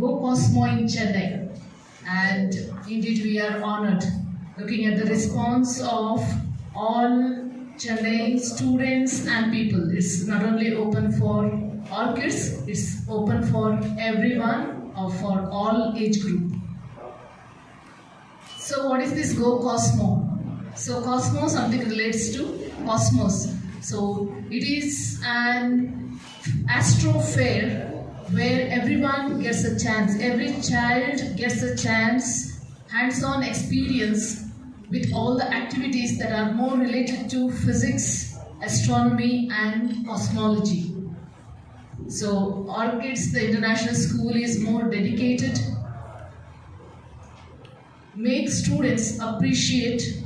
Go Cosmo in Chennai, and indeed we are honored looking at the response of all Chennai students and people. It's not only open for all kids, it's open for everyone or for all age group. So what is this Go Cosmo? So Cosmo, something relates to cosmos. So it is an astro fair where everyone gets a chance, every child gets a chance, hands-on experience with all the activities that are more related to physics, astronomy and cosmology. So Orchids, the international school, is more dedicated, make students appreciate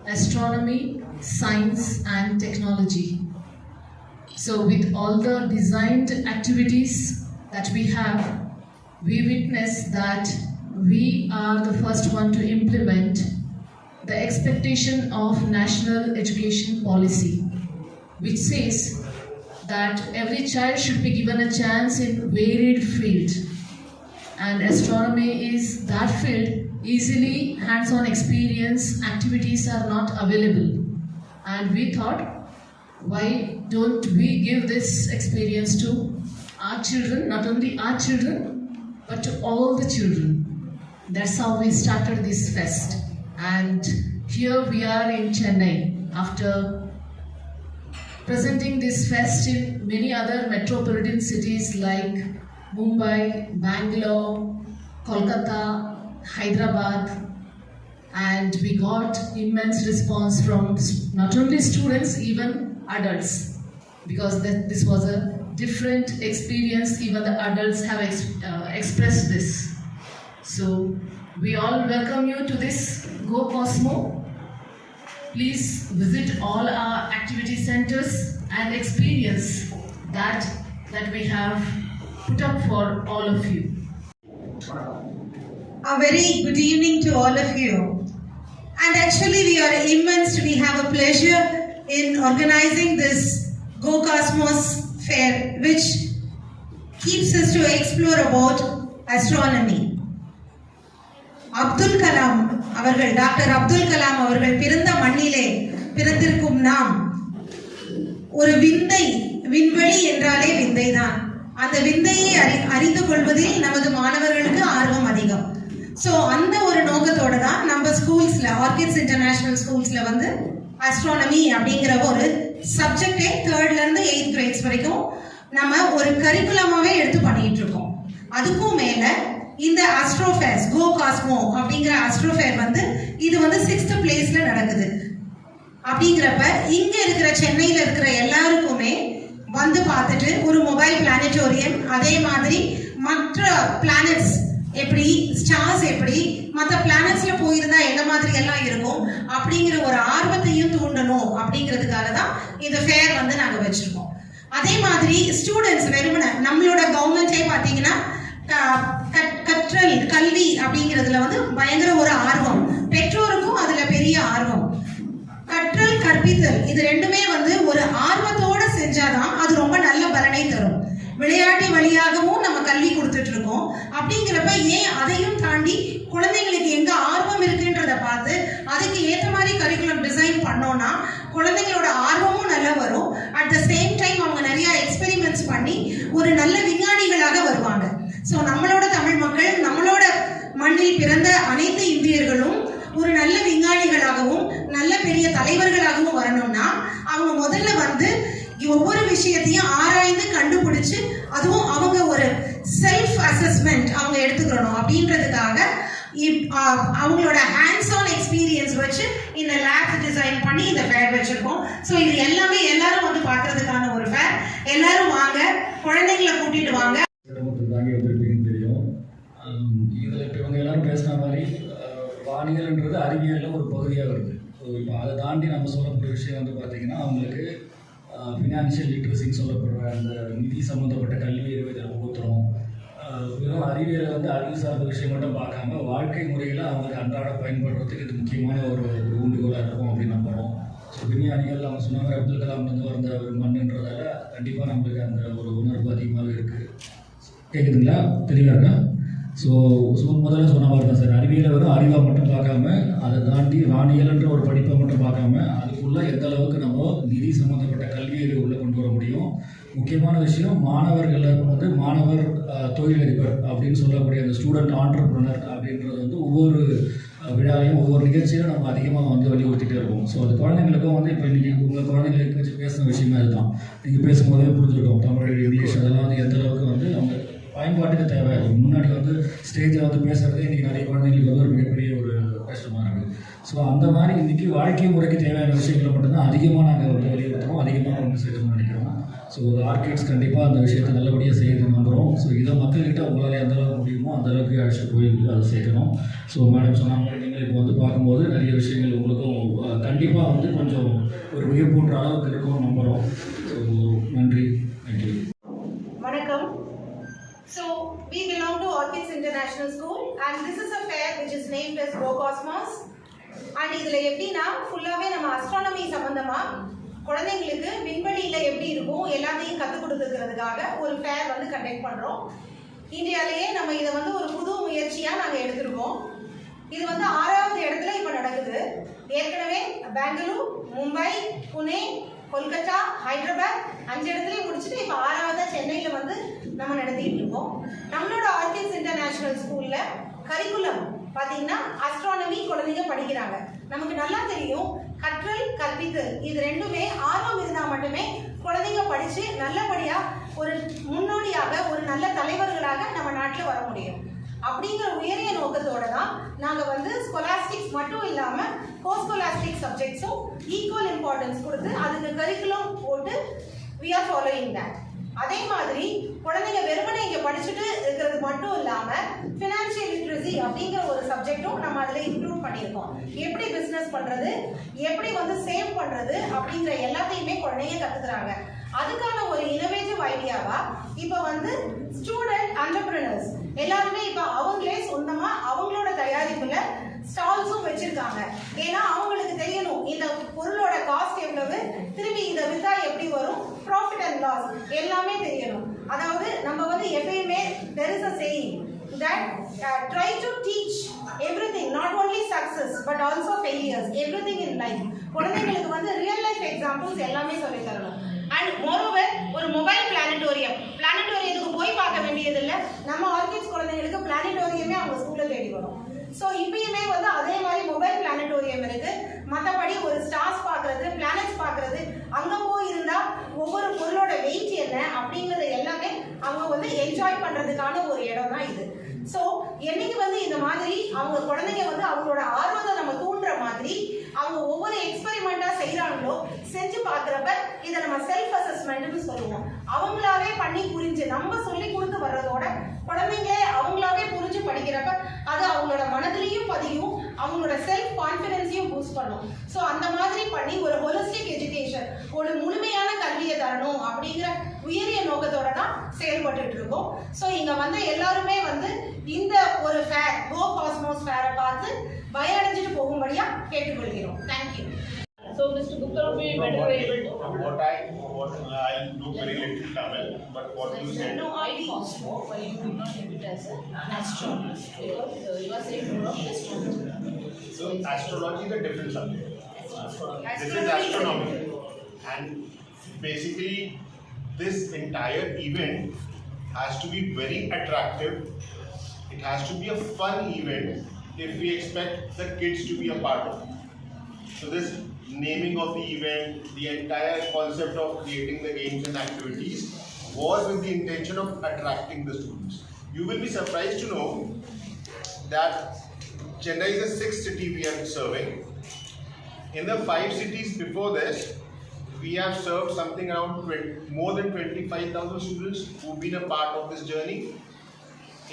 astronomy, science and technology. So with all the designed activities that we have, we witness that we are the first one to implement the expectation of National Education Policy, which says that every child should be given a chance in varied field, and astronomy is that field. Easily hands-on experience activities are not available, and we thought, why don't we give this experience to our children, not only our children but to all the children. That's how we started this fest, and here we are in Chennai after presenting this fest in many other metropolitan cities like Mumbai, Bangalore, Kolkata, Hyderabad, and we got immense response from not only students, even adults, because this was a different experience. Even the adults have expressed this. So we all welcome you to this Go Cosmo. Please visit all our activity centers and experience that we have put up for all of you. A very good evening to all of you. And actually we are immense. We have a pleasure in organizing this Go Cosmos fair, which keeps us to explore about astronomy. Abdul Kalam அவர்கள், doctor Abdul Kalam அவர்கள் பிறந்த மண்ணிலே பிறந்திருக்கும் நாம் ஒரு விந்தை, விண்வெளி என்றாலே விந்தைதான். அந்த விந்தையை அறிந்து கொள்வதில் நமது மாணவர்களுக்கு ஆர்வம் அதிகம். ஸோ அந்த ஒரு நோக்கத்தோட தான் நம்ம ஸ்கூல்ஸ்ல, ஆர்கிட்ஸ் இன்டர்நேஷனல் ஸ்கூல்ஸ்ல வந்து ஆஸ்ட்ரானமி அப்படிங்கிற ஒரு சப்ஜெக்டே 3rd ல இருந்து 8th கிரேட்ஸ் வரைக்கும் நம்ம ஒரு கரிக்குலமாவே எடுத்து பண்ணிட்டு இருக்கோம். அதுக்கும் மேல இந்த ஆஸ்ட்ரோஃபேர்ஸ், கோ காஸ்மோ அப்படிங்கிற ஆஸ்ட்ரோஃபேர் வந்து இது வந்து 6th பிளேஸ்ல நடக்குது. அப்படிங்கிறப்ப இங்க இருக்கிற சென்னையில இருக்கிற எல்லாருக்குமே வந்து பார்த்துட்டு ஒரு மொபைல் பிளானட்டோரியம், அதே மாதிரி மற்ற பிளானட்ஸ் எப்படி, ஸ்டார்ஸ் எப்படி, மற்ற பிளானட்ஸ்ல போயிருந்தா எந்த மாதிரி எல்லாம் இருக்கும் அப்படிங்கிற ஒரு ஆர்வத்தையும் தூண்டணும் அப்படிங்கிறதுக்காக தான் இந்த ஃபேர் வந்து நாங்க வச்சிருக்கோம். அதே மாதிரி ஸ்டூடெண்ட்ஸ் வெறுமன நம்மளோட கவர்மெண்டே பார்த்தீங்கன்னா கற்றல், கல்வி அப்படிங்கிறதுல வந்து பயங்கர ஒரு ஆர்வம், பெற்றோருக்கும் அதுல பெரிய ஆர்வம். கற்றல், கற்பித்தல் இது ரெண்டுமே வந்து ஒரு ஆர்வத்தோட செஞ்சாதான் அது ரொம்ப நல்ல பலனை தரும். விளையாட்டு வழியாகவும் நம்ம கல்வி கொடுத்துட்டு இருக்கோம். அப்படிங்கிறப்ப ஏன் அதையும் தாண்டி குழந்தைங்களுக்கு எங்க ஆர்வம் இருக்குன்றத பார்த்து அதுக்கு ஏற்ற மாதிரி கரிக்குலம் டிசைன் பண்ணோம்னா குழந்தைங்களோட ஆர்வமும் நல்லா வரும். அட் த சேம் டைம் அவங்க நிறைய எக்ஸ்பெரிமெண்ட்ஸ் பண்ணி ஒரு நல்ல விஞ்ஞானிகளாக வருவாங்க. ஸோ நம்மளோட தமிழ் மக்கள், நம்மளோட மண்ணில் பிறந்த அனைத்து இந்தியர்களும் ஒரு நல்ல விஞ்ஞானிகளாகவும் நல்ல பெரிய தலைவர்களாகவும் வரணும்னா அவங்க முதல்ல வந்து ஒவ்வொரு விஷயத்தையும் ஆராய்ந்து கண்டுபிடிச்சு, அதுவும் அவங்க ஒரு செல்ஃப் அசஸ்மெண்ட் அவங்க எடுத்துக்கணும். அப்படின்றதுக்காக அவங்களோட ஹேண்ட்ஸ் ஆன் எக்ஸ்பீரியன்ஸ் வச்சு இந்த லேப் டிசைன் பண்ணி இந்த ஃபேர் வச்சிருக்கோம். ஸோ இது எல்லாமே எல்லாரும் வந்து பார்க்கறதுக்கான ஒரு ஃபேர். எல்லாரும் வாங்க, குழந்தைங்களை கூட்டிட்டு வாங்க. தெரியும். இதில் இப்போ இவங்க எல்லாரும் பேசுன மாதிரி வானியல்ன்றது அறிவியலில் ஒரு பகுதியாக வருது. ஸோ இப்போ அதை தாண்டி நம்ம சொல்லக்கூடிய விஷயம் வந்து பார்த்திங்கன்னா அவங்களுக்கு ஃபினான்ஷியல் லிட்ரஸின்னு சொல்லப்படுற அந்த நிதி சம்மந்தப்பட்ட கல்வி இதில் புகுத்துறோம். வெறும் அறிவியலை வந்து அறிவு சார்ந்த விஷயம் மட்டும் பார்க்காம வாழ்க்கை முறையில் அவங்களுக்கு அன்றாட பயன்படுறதுக்கு இது முக்கியமான ஒரு ஊண்டுகோலாக இருக்கும் அப்படின்னு நம்புகிறோம். ஸோ விஞ்ஞானிகள் அவங்க சொன்னாங்க அப்துல் கலாம் வந்து வந்த ஒரு மண்ணுன்றதால கண்டிப்பாக நம்மளுக்கு அந்த ஒரு உணர்வு அதிகமாக இருக்குது. கேட்குதுங்களா? தெளிவாக இருக்கா? ஸோ முதல்ல சொன்ன மாதிரி தான் சார், அறிவியலை வெறும் அறிவாக மட்டும் பார்க்காம அதை தாண்டி வானியல்ன்ற ஒரு படிப்பை மட்டும் பார்க்காம அதுக்குள்ளே எந்த அளவுக்கு நம்ம நிதி சம்மந்தப்பட்ட கல்வியை உள்ளே கொண்டு வர முடியும். முக்கியமான விஷயம், மாணவர்களுக்கு மாணவர் தொழிலதிபர் அப்படின்னு சொல்லக்கூடிய அந்த ஸ்டூடெண்ட் ஆண்டர்ப்ரனர் அப்படின்றது ஒவ்வொரு விழாவையும் ஒவ்வொரு நிகழ்ச்சியிலும் நம்ம அதிகமாக வலியுறுத்திட்டே இருக்கோம். ஸோ அது குழந்தைங்களுக்கும் இப்போ இன்றைக்கி உங்கள் குழந்தைங்களுக்கு வச்சு பேசுகிற விஷயமே அதுதான். நீங்கள் பேசும்போதே புரிஞ்சுருக்கோம், தமிழ் இங்கிலீஷ் அதெல்லாம் எந்த அளவுக்கு அவங்க பயன்பாட்டுக்கு தேவை. முன்னாடி ஸ்டேஜில் பேசுகிறதே இன்றைக்கி நிறைய குழந்தைங்களுக்கு ஒரு மிகப்பெரிய ஒரு கஷ்டமாக இருக்குது. ஸோ அந்த மாதிரி இன்றைக்கி வாழ்க்கை முறைக்கு தேவையான விஷயங்களை மட்டும்தான் அதிகமாக நாங்கள் வலியுறுத்துறோம், அதிகமாக கொண்டு சேர்க்கணும்னு நினைக்கிறோம். ஸோ ஆர்கிட்ஸ் கண்டிப்பாக அந்த விஷயத்தை நல்லபடியாக செய்து நம்புகிறோம். ஸோ இதை மக்கள்கிட்ட உங்களால் எந்த அளவுக்கு முடியுமோ அந்த அளவுக்கு அழைச்சிட்டு போய் அதை சேர்க்கணும். ஸோ மேடம் சொன்னாங்க, நீங்கள் இப்போ பார்க்கும்போது நிறைய விஷயங்கள் உங்களுக்கும் கண்டிப்பாக கொஞ்சம் ஒரு வியப்பூன்ற அளவுக்கு இருக்கும் நம்புகிறோம். ஸோ நன்றி, தேங்க்யூ. வணக்கம். So we belong to Orchids International School and this is a fair which is named as Go Cosmos. And இதுல எப்படின்னா ஃபுல்லாவே நம்ம அஸ்ட்ரானமி சம்பந்தமா குழந்தைங்களுக்கு விண்வெளியில எப்படி இருக்கும் எல்லாத்தையும் கற்றுக் கொடுத்துக்கிறதுக்காக ஒரு ஃபேர் கண்டக்ட் பண்றோம். இந்தியாவிலேயே நம்ம இதை ஒரு புது முயற்சியா நாங்க எடுத்திருக்கோம். இது 6வது இடத்துல இப்ப நடக்குது. ஏற்கனவே பெங்களூர், மும்பை, புனே, கொல்கத்தா, ஹைதராபாத் 5 இடத்துலயும் முடிச்சுட்டு இப்ப 6வது சென்னையில நம்ம நடத்திட்டு இருக்கோம். நம்மளோட ஆர்கிட்ஸ் இன்டர்நேஷனல் ஸ்கூல்ல கரிக்குலம் பாத்தீங்கன்னா அஸ்ட்ரானமி குழந்தைங்க படிக்கிறாங்க. நமக்கு நல்லா தெரியும், கற்றல் கற்பித்தல் இது ரெண்டுமே ஆர்வம் இருந்தா மட்டுமே குழந்தைங்க படிச்சு நல்லபடியா ஒரு முன்னோடியாக ஒரு நல்ல தலைவர்களாக நம்ம நாட்டில் வர முடியும். அப்படிங்கிற உயரிய நோக்கத்தோட தான் நாங்கள் ஸ்கொலாஸ்டிக்ஸ் மட்டும் இல்லாமல் போஸ்ட்கொலாஸ்டிக் சப்ஜெக்ட்ஸும் ஈக்குவல் இம்பார்ட்டன்ஸ் கொடுத்து அதுக்கு கரிக்குலம் போட்டு we are following that. அதே மாதிரி குழந்தைங்க வெறுமனே இங்கே படிச்சுட்டு இருக்கிறது மட்டும் இல்லாமல் ஃபினான்ஷியல் லிட்ரஸி அப்படிங்கிற ஒரு சப்ஜெக்டும் நம்ம அதில் இன்க்ளூட் பண்ணியிருக்கோம். எப்படி பிஸ்னஸ் பண்ணுறது, எப்படி சேவ் பண்ணுறது அப்படிங்கிற எல்லாத்தையுமே குழந்தைங்க கற்றுக்குறாங்க. அதுக்கான ஒரு இனோவேட்டிவ் ஐடியாவா இப்போ ஸ்டூடெண்ட் என்டர்பிரினர்ஸ் எல்லாருமே இப்போ அவங்களே சொந்தமாக அவங்களோட தயாரிப்புல ஸ்டால்ஸும் வச்சிருக்காங்க. ஏன்னா அவங்களுக்கு தெரியணும் இந்த பொருளோட காஸ்ட் எவ்வளவு, திரும்பி இதை வித்தா எப்படி வரும், ப்ராஃபிட் அண்ட் லாஸ் எல்லாமே தெரியணும். அதாவது நம்ம எப்பயுமே there is a saying that try to teach everything, not only success but also failures, everything in life. குழந்தைங்களுக்கு ரியல் லைஃப் எக்ஸாம்பிள்ஸ் எல்லாமே சொல்லி தரணும். அண்ட் மோரோவர் ஒரு மொபைல் பிளானட்டோரியத்துக்கு போய் பார்க்க வேண்டியதில்லை. நம்ம ஆர்கிட்ஸ் குழந்தைங்களுக்கு பிளானட்டோரியமே அவங்க ஸ்கூல்ல தேடி வரும். ஸோ இப்பயுமே அதே மாதிரி மொபைல் பிளானட்டோரியம் இருக்கு. மற்றபடி ஒரு ஸ்டார்ஸ் பார்க்கறது, பிளானட்ஸ் பார்க்கறது, அங்கே போய் இருந்தால் ஒவ்வொரு பொருளோட வெயிட் என்ன அப்படிங்கிறது எல்லாமே அவங்க என்ஜாய் பண்ணுறதுக்கான ஒரு இடம் தான் இது. ஸோ என்னைக்கு இந்த மாதிரி அவங்க குழந்தைங்க அவங்களோட ஆர்வத்தை நம்ம தூண்டுற மாதிரி அவங்க ஒவ்வொரு எக்ஸ்பெரிமெண்ட்டாக செய்கிறாங்களோ செஞ்சு பார்க்குறப்ப இதை நம்ம செல்ஃப் அசஸ்மெண்ட்னு சொல்லுவோம். அவங்களாவே பண்ணி புரிஞ்சு நம்ம சொல்லி கொடுத்து வர்றதோட குழந்தைங்களே அவங்களாவே புரிஞ்சு படிக்கிறப்ப அது அவங்களோட மனதிலையும் பதியும், அவங்களோட செல்ஃப் கான்ஃபிடன்ஸையும் பூஸ்ட் பண்ணும். ஸோ அந்த மாதிரி பண்ணி ஒரு ஹோலிஸ்டிக் எஜுகேஷன், ஒரு முழுமையான கல்வியை தரணும் அப்படிங்கிற உயரிய நோக்கத்தோட தான் செயல்பட்டு இருக்கோம். ஸோ இங்க எல்லாருமே இந்த ஒரு ஃபேர், கோ காஸ்மோஸ் ஃபேரை பார்த்து பயனடைஞ்சிட்டு போகும்படியா கேட்டுக்கொள்கிறோம். Thank you. So Mr. Gupta will be better able to. I'll do very little Tamil, but what you said. No, I Cosmo, but you do not have it as an astronomer because you are saying more of astronomy. So astrology is a different subject. This is astronomy, and basically this entire event has to be very attractive. It has to be a fun event if we expect the kids to be a part of it. So this naming of the event, the entire concept of creating the games and activities was with the intention of attracting the students. You will be surprised to know that Chennai is the 6th city we are serving. In the 5 cities before this, we have served something around more than 25,000 students who've been a part of this journey.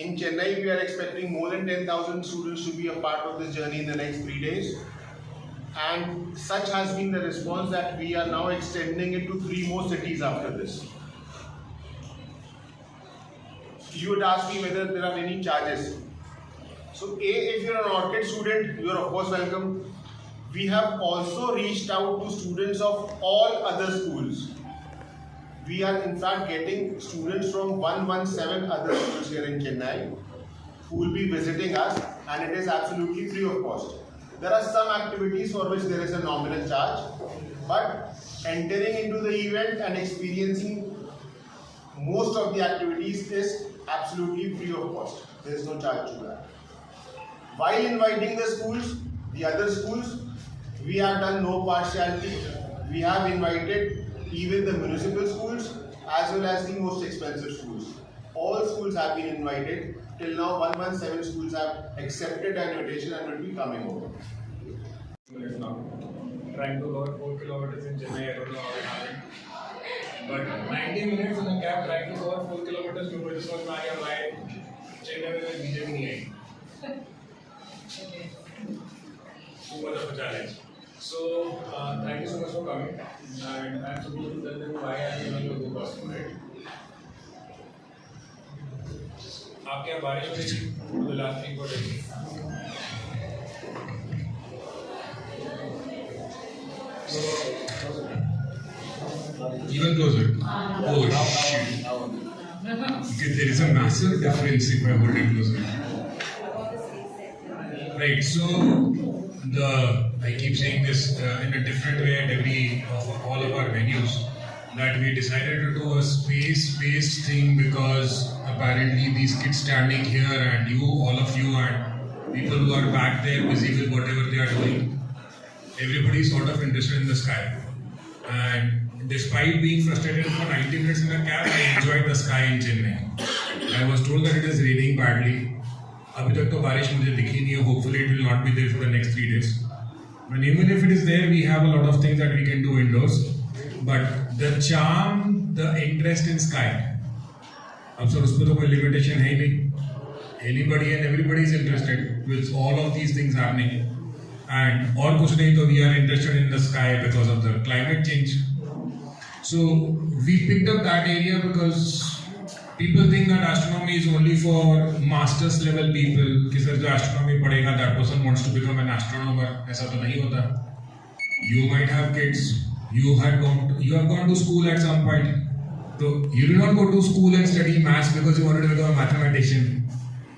In Chennai, we are expecting more than 10,000 students to be a part of this journey in the next 3 days. And such has been the response that we are now extending it to 3 more cities after this. You would ask me whether there are any charges. So if you're an Orchid student, you're of course welcome. We have also reached out to students of all other schools. We are in fact getting students from 117 other schools here in Chennai. who will be visiting us, and it is absolutely free of cost. There are some activities for which there is a nominal charge, but entering into the event and experiencing most of the activities is absolutely free of cost. There is no charge to that. While inviting the schools, the other schools, we have done no partiality. We have invited even the municipal schools as well as the most expensive schools. All schools have been invited. Till now, 117 schools have accepted an invitation and will be coming over. Now, trying to cover 4 kilometers in Chennai, I don't know how it happened. But 90 minutes in a cab trying to cover 4 kilometers, people just want to know why Chennai में BJP नहीं आई. Too much of a challenge. So, thank you so much for coming. And I'm supposed to tell them why I'm giving you a good costume, right? आपके यहाँ बारिश हो रही थी the last 3 days. Even closer. Oh shit. Okay, there is a massive difference if I hold it closer. Right, so I keep saying this in a different way at all of our venues, that we decided to do a space thing because apparently these kids standing here and you, all of you, and people who are back there busy with whatever they are doing, everybody is sort of interested in the sky. And despite being frustrated for 90 minutes in a cab, I enjoyed the sky in Chennai. I was told that it is raining badly. अभी तक तो बारिश मुझे दिखी नहीं है. Hopefully it will not be there for the next 3 days. But even if it is there, we have a lot of things that we can do indoors. But the charm, the interest in sky, अब sir उसमें तो कोई limitation है ही नहीं. Anybody and everybody is interested with all of these things happening. And और कुछ नहीं तो we are interested in the sky because of the climate change. So we picked up that area because people think that astronomy is only for masters level people. कि sir जो astronomy पढ़ेगा that person wants to become an astronomer. ऐसा तो नहीं होता. You might have kids. You have gone to school at some point. So you did not go to school and study maths because you wanted to become a mathematician.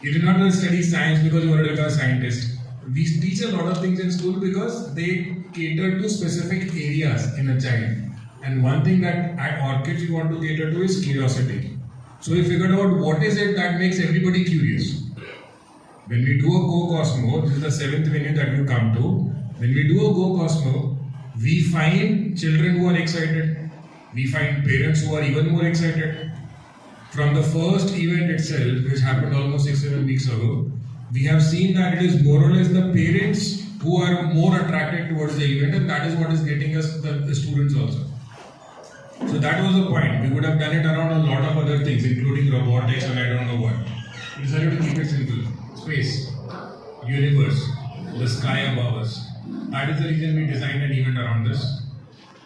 You did not study science because you wanted to become a scientist. We teach a lot of things in school because they cater to specific areas in a child. And one thing that at Orchids we want to cater to is curiosity. So we figured out what is it that makes everybody curious. When we do a Go Cosmo, this is the 7th venue that we come to. When we do a Go Cosmo, we find children who are excited. We find parents who are even more excited. From the first event itself, which happened almost 6-7 weeks ago, we have seen that it is more or less the parents who are more attracted towards the event, and that is what is getting us the students also. So that was the point. We would have done it around a lot of other things, including robotics and I don't know what. We decided to keep it simple. Space, universe, the sky above us. That is the reason we designed an event around this.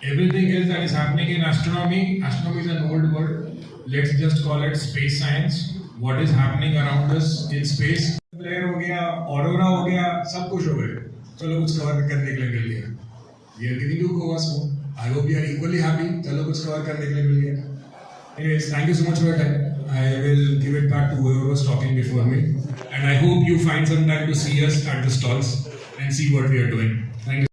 Everything else that is happening in astronomy is an old word. Let's just call it space science. What is happening around us in space. Flare हो गया, aurora हो गया, सब कुछ हो गया. चलो कुछ कवर करने के लिए मिल गया. We are giving you Cosmo. I hope you are equally happy. चलो कुछ कवर करने के लिए मिल गया. Anyways, thank you so much for your time. I will give it back to whoever was talking before me. And I hope you find some time to see us at the stalls and see what we are doing. Thank you.